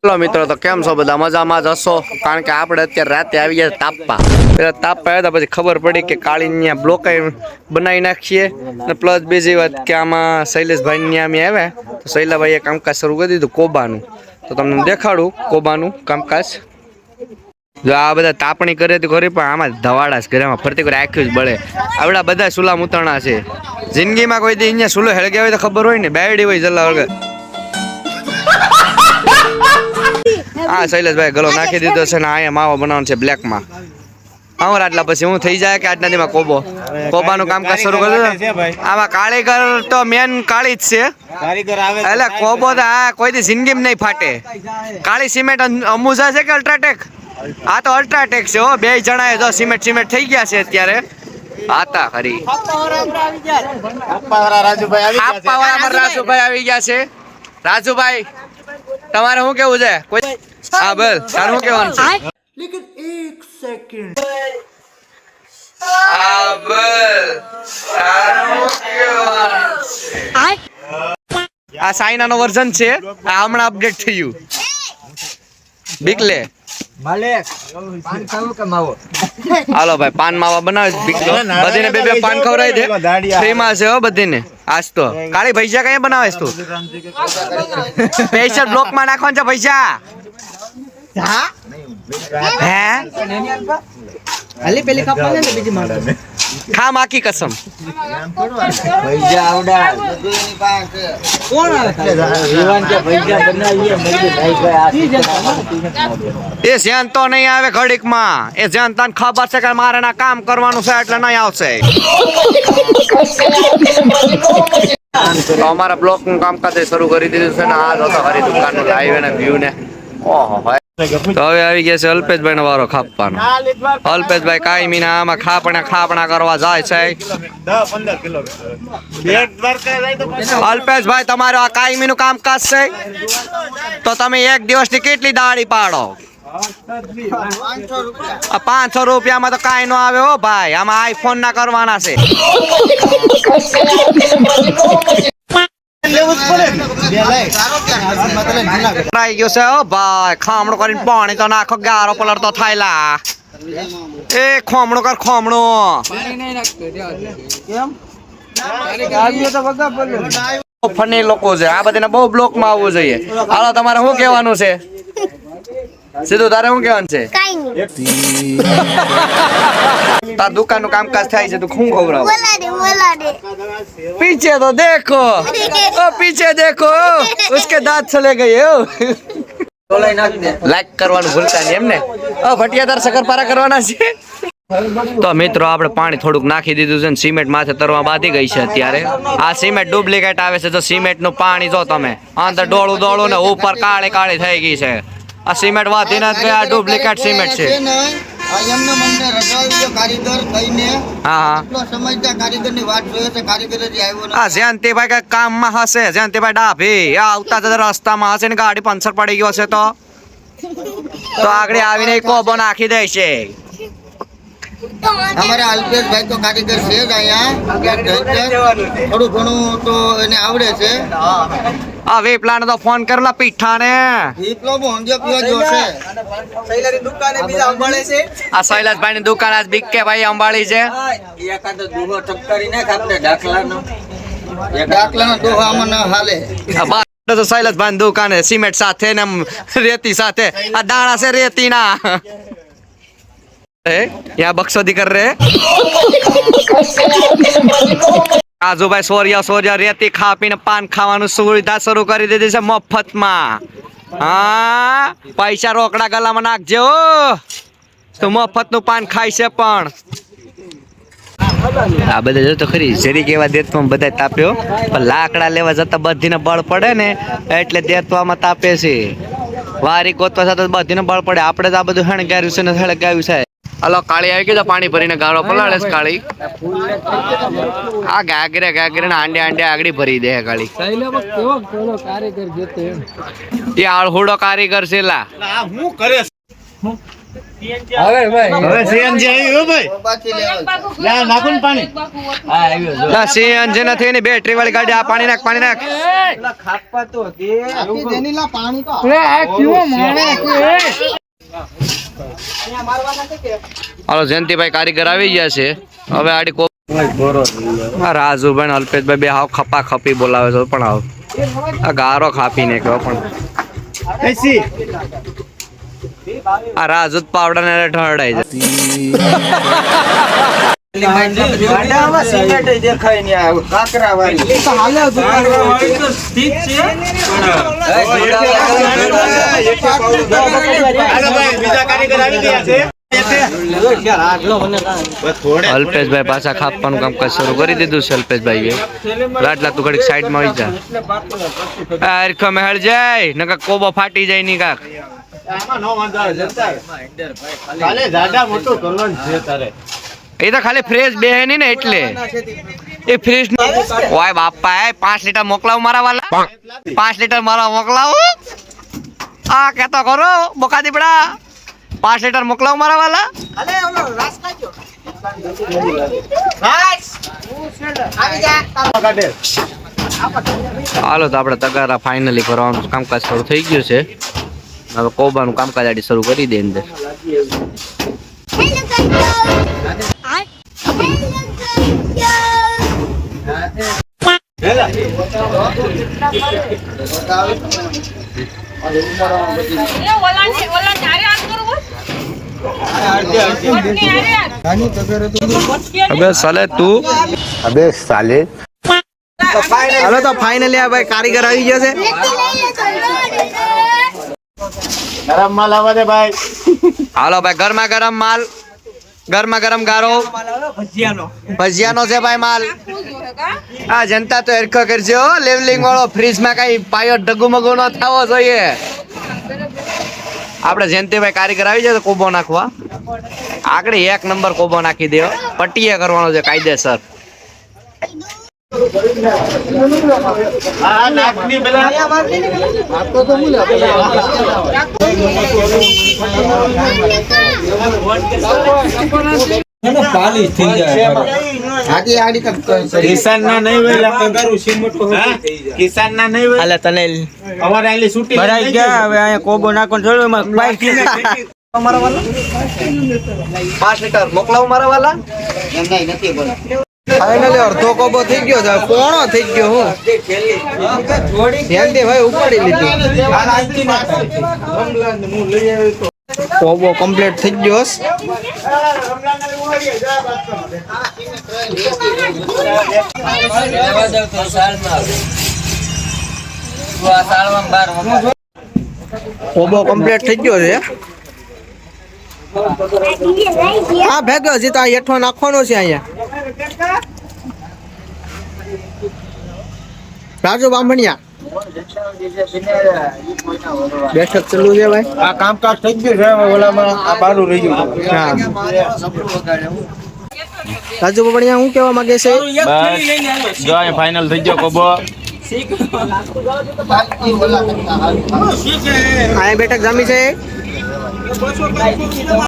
Hello मित्रों, तो केम छो बधा मजामां ज हशो। कारण के आपणे अत्यारे राते आवी गया तापा। पेला तापा आव्या पछी खबर पड़ी के काળી न्या બ્લોક बनावी नाखीए ने प्लस बीजी वात के आमां शैलेषभाई न्या अमे आव्या तो शैलाभाઈએ कामकाज शरू करी दीधुं कोबानुं। तो तमने देखाडું कोबानुं कामकाज। जो आ बधा तापणी करे तो खरी पण आमां धवाड़ा ज करे, आमां फरती कोई आख्युं ज बळे। आवड़ा बधा सुला मूतरણા छे। जिंदगीमां कोई दी अहींया सुलो हेळग्या होय तो खबर होय ने बायडी होय जला वगર। हाँ शैलेषभाई गलो नाखी दीधो छे ने आया माવો बनावવાનો छे ब्लेक में। आवर आटला पछी हूँ थई जाय के आटना दीमां कोबो कोबानुं कामकाज शरू कर दो। आमां कारीगर तो मेन काળી ज छे। कारीगर आवे એટલે કોબો તો આ કોઈ દી જિંદગીમાં નહીં ફાટે। કાળી સિમેન્ટ અમુજા છે કે અલ્ટ્રાટેક? આ તો અલ્ટ્રાટેક છે હો। બે જણાએ જો સિમેન્ટ સિમેન્ટ થઈ ગયા છે અત્યારે। આતા ખરી અપ્પાવાળા રાજુભાઈ આવી ગયા છે। રાજુભાઈ તમારે શું કેવું છે? કોઈ હા બોલ તારું શું કહેવાનું છે? लेकिन एक सेकंड હા બોલ તારું શું કહેવાનું છે? આ સાઈનાનો વર્ઝન છે, આ હમણાં અપડેટ થયું। બીકલે मालिक पान खाओ के मावो હાલો ભાઈ પાન માવા બનાવે બીકલો બધીને બે બે પાન ખવરાઈ દે ફ્રી માં છે હો બધીને। આજ તો કાળી ભૈજા કઈ બનાવેસ તું? સ્પેશિયલ બ્લોક માં નાખવાનું છે ભૈજા। હા હે અલી પેલી કપાને ને બીજી માર ખા માકી કસમ ભૈજા આવડા બધુંની પાસે કોણ આવે જીવન કે ભૈજા બનાવીએ મરી ભાઈ ભાઈ એ જ્યાન તો નહીં આવે ઘડીક માં। એ જ્યાન તને ખબર છે કે મારે ના કામ કરવાનું છે એટલે નહીં આવશે। તો અમારા બ્લોક નું કામકાજ શરૂ કરી દીધું છે ને આ જોતો ખરી દુકાન નું લાઈવ અને વ્યૂ ને ઓહો ભાઈ। તો હવે આવી ગયા છે અલ્પેશભાઈ નો વારો ખાપવાનો। અલ્પેશભાઈ કાયમી ના આમાં ખાપણા કરવા જાય છે। 10-15 કિલોમીટર અલ્પેશભાઈ તમારો આ કાયમી નું કામકાજ છે તો તમે એક દિવસની કેટલી દાડી પાડો? 500 રૂપિયામાં તો કાંઈ ન આવે હો ભાઈ। આમાં આઈફોન ના કરવાના છે। ટ્રાઈ ગયો છે હો ભાઈ। ખામણો કરીને પાણી તો નાખો ગારો પલળતો થાયલા। એ ખોમણો કર ખોમણો ફની લોકો છે આ બધાને બહુ બ્લોક માં આવવું જોઈએ। હાલો તમારે શું કહેવાનું છે? સીધું તારે શું કહેવાનું છે? તાર દુકાન નું કામકાજ થાય છે તું શું ખવડાવ? पीछे तो देखो ओ पीछे देखो उसके दांत चले गए हो। लाइक करवानुं भूलता नहीं एमने। ओ भटियादार शकरपारा करवाना छे। तो मित्रों આપણે પાણી થોડુંક નાખી દીધું છે ને સિમેન્ટ માથે તરવા બાંધી ગઈ છે અત્યારે। આ સિમેન્ટ ડુપ્લિકેટ આવે છે તો સિમેન્ટ નું પાણી જો તમે અંદર ડોળું ડોળું ને ઉપર કાળી કાળી થઈ ગઈ છે। આ સિમેન્ટ વાતીને જ આ ડુપ્લિકેટ સિમેન્ટ છે। એમને મને રજાવ્યો કારીગર કહીને હા હા એટલો સમજતા કારીગરની વાત જોયો છે કારીગર જ આવ્યો આ જયંતિભાઈ કઈ કામમાં હશે। જયંતિભાઈ ડાભી આ આવતા જતા રસ્તામાં હશે ને ગાડી પંચર પડી ગયો હશે તો આગળ આવીને કોબો નાખી દે છે। અમારા અલ્પેશભાઈ તો કારીગર છે જ અહીંયા થોડું ઘણું તો એને આવડે છે। આ વેપલાને તો ફોન કરેલા પીઠાને દીપલો ભોંજો પીવા જોશે શૈલાની દુકાને બીજા અંબાળે છે આ શૈલેષભાઈ ની દુકાન આજ બીકે ભાઈ અંબાળી છે। એકાદો દુહો ટપકારી નાખ આપણે દાખલાનો દોહા આમાં ન હાલે। તો શૈલેષભાઈ ની દુકાને સિમેન્ટ સાથે ને રેતી સાથે આ દાણા છે રેતી ના यहाँ बक्सोदी कर रहे आजू भाई सोरिया रेती खा पीने पान खावानुं सुविधा शुरू कर दी है मफत में। हाँ पैसा रोकड़ा गला में नाखजे तो मफत नु पान खाई से पण आ बधे जो तो खरी जरी केवा देतवा बधाय ताप्यो पण लाकड़ा लेवा जता बधीने बळ पड़े ने એટલે દેતવામાં તાપે છે। વારી ગોતવા જતા બધીને બળ પડે। આપણે જ આ બધું હણગાર્યું છે ને હળગાવ્યું છે। હલો કાળી આવી ગઈ તો પાણી ભરીને ગાળો પલાળે છે કાળી। આ ગાગરે ને આંડે આગળી ભરી દે કાળી। એ આળહુડો કારીગર છે લા હું કરે હવે સીએનજી આવ્યું હો ભાઈ. બાકી લેવા લા નાખું ને પાણી. હા આવ્યો જો. ના સીએનજી નથી એની બેટરી વાળી ગાડી. આ પાણી નાખ, પાણી નાખ. આખી દેનીલા પાણી તો હાલો જયંતિભાઈ કારીગર આવી ગયા છે. હવે આડી કો રાજુભાઈ ને અલ્પેશભાઈ બે હાવ ખપા ખપી બોલાવે છે પણ હાવ આ ગારો ખાપીને કહો પણ એસી. આ રાજુ પાવડા ને ઢળાઈ જાય. ગાડામાં સિમેન્ટ દેખાય ને આ કાકરા વાળી. અલ્પેશભાઈ પાછા ખાપવાનું કામકાજ શરૂ કરી દીધું છે. અલ્પેશભાઈ લાટલા તું ઘડીક સાઈડ માં આવી જા. હરખો મહેલ જાય નકા કોબો ફાટી જાય ની કાક. આમાં નો વાંધો આવે જનતા. કાલે જાડા મોટું કરવાનું છે તારે. એ તો ખાલી ફ્રેશ બે હે ને એટલે એ ફ્રેશ ઓય બાપા એ 5 લીટર મોકલાવ મારા વાલા. 5 લીટર મારા મોકલાવો. આ કેતો કરો બોકા દીપડા 5 લીટર મોકલાવ મારા વાલા. હાલો તો આપણે તગારા ફાઇનલી કરવાનું કામકાજ શરૂ થઈ ગયું છે. હવે કોબાનું કામકાજ આડી શરૂ કરી દે અંદર. અબે સાલે તું હાલો તો ફાઇનલી આ ભાઈ કારીગર આવી ગયા છે. ગરમ માલ આવવા દે ભાઈ. હાલો ભાઈ ગરમા ગરમ માલ, ગરમા ગરમ ગારો ભજીયાનો છે ભાઈ માલ. આ જનતા તો હરખો કરજો. લેવલિંગ વાળો ફ્રીજ માં કઈ પાયો ડગુમગુ ન થવો જોઈએ. આપણે જયંતિભાઈ કારીગર આવી જાય તો કોબો નાખવા આગળ 1 નંબર કોબો નાખી દેવો. પટ્ટીએ કરવાનો છે કાયદેસર. આ નાખની પેલા આડી આડી તક કિસાન ના નહીં વેલા કિસાન ના નહીં વેલા. હાલે તને અમારે આલી છૂટી ભરાઈ ગયા. હવે અહીંયા કોબો નાખવાનું જોયું એમાં બાઈક મારા વાલા 5 લીટર મોકલાવો મારા વાલા. એમ નહીં નથી બોલ ફાઇનલી અડધો કોબો થઈ ગયો છે. પોણો થઈ ગયો. હું ધ્યાનથી ભાઈ ઉપાડી લીધું. કોબો કમ્પ્લીટ થઈ ગયો. કોબો કમ્પ્લીટ થઈ ગયો છે. હા ભેગો છે તો આ હેઠો નાખવાનો છે. અહીંયા રાજુ બામણિયા બેઠક ચાલુ છે ભાઈ. આ કામકાજ થઈ ગયું છે. ઓલામાં આ બારું રહી ગયું. હા રાજુ બામણિયા શું કહેવા માંગે છે? બસ જો અહીં ફાઇનલ થઈ ગયો કોબો. અહીંયા બેઠક જામી છે.